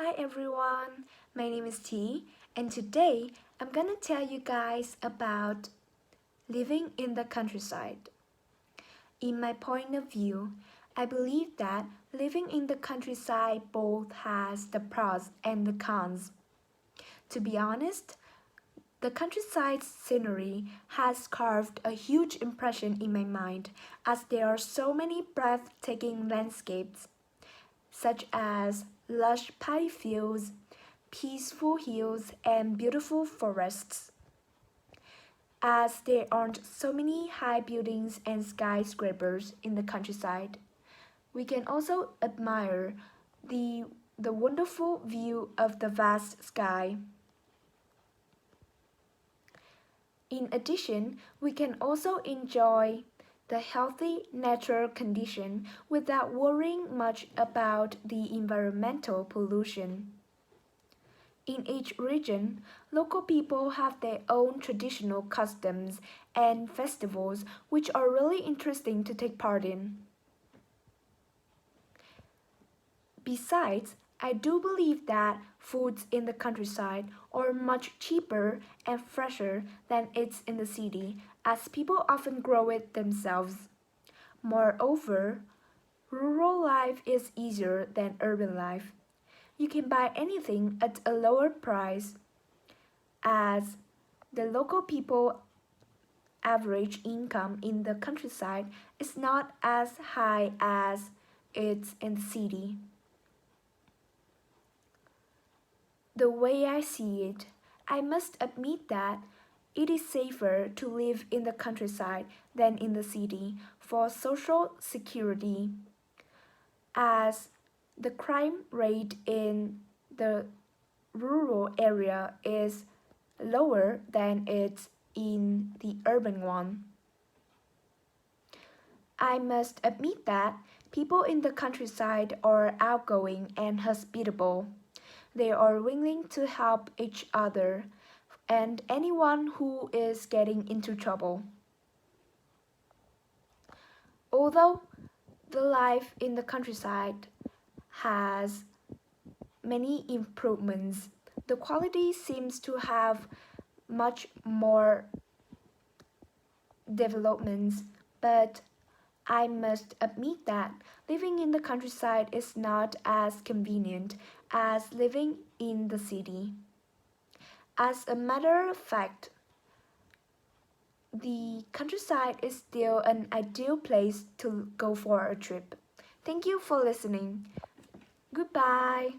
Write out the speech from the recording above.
Hi everyone, my name is T, and today I'm gonna tell you guys about living in the countryside. In my point of view, I believe that living in the countryside both has the pros and the cons. To be honest, the countryside scenery has carved a huge impression in my mind as there are so many breathtaking landscapes, such as lush paddy fields, peaceful hills, and beautiful forests. As there aren't so many high buildings and skyscrapers in the countryside, we can also admire the, the wonderful view of the vast sky. In addition, we can also enjoy the healthy natural condition without worrying much about the environmental pollution. In each region, local people have their own traditional customs and festivals which are really interesting to take part in. Besides, I do believe that foods in the countryside are much cheaper and fresher than it's in the city, as people often grow it themselves. Moreover, rural life is easier than urban life. You can buy anything at a lower price as the local people average income in the countryside is not as high as it's in the city. The way I see it, I must admit that it is safer to live in the countryside than in the city for social security, as the crime rate in the rural area is lower than it's in the urban one. I must admit that people in the countryside are outgoing and hospitable. They are willing to help each other and anyone who is getting into trouble. Although the life in the countryside has many improvements, the quality seems to have much more developments, but I must admit that living in the countryside is not as convenient as living in the city. As a matter of fact, the countryside is still an ideal place to go for a trip. Thank you for listening. Goodbye.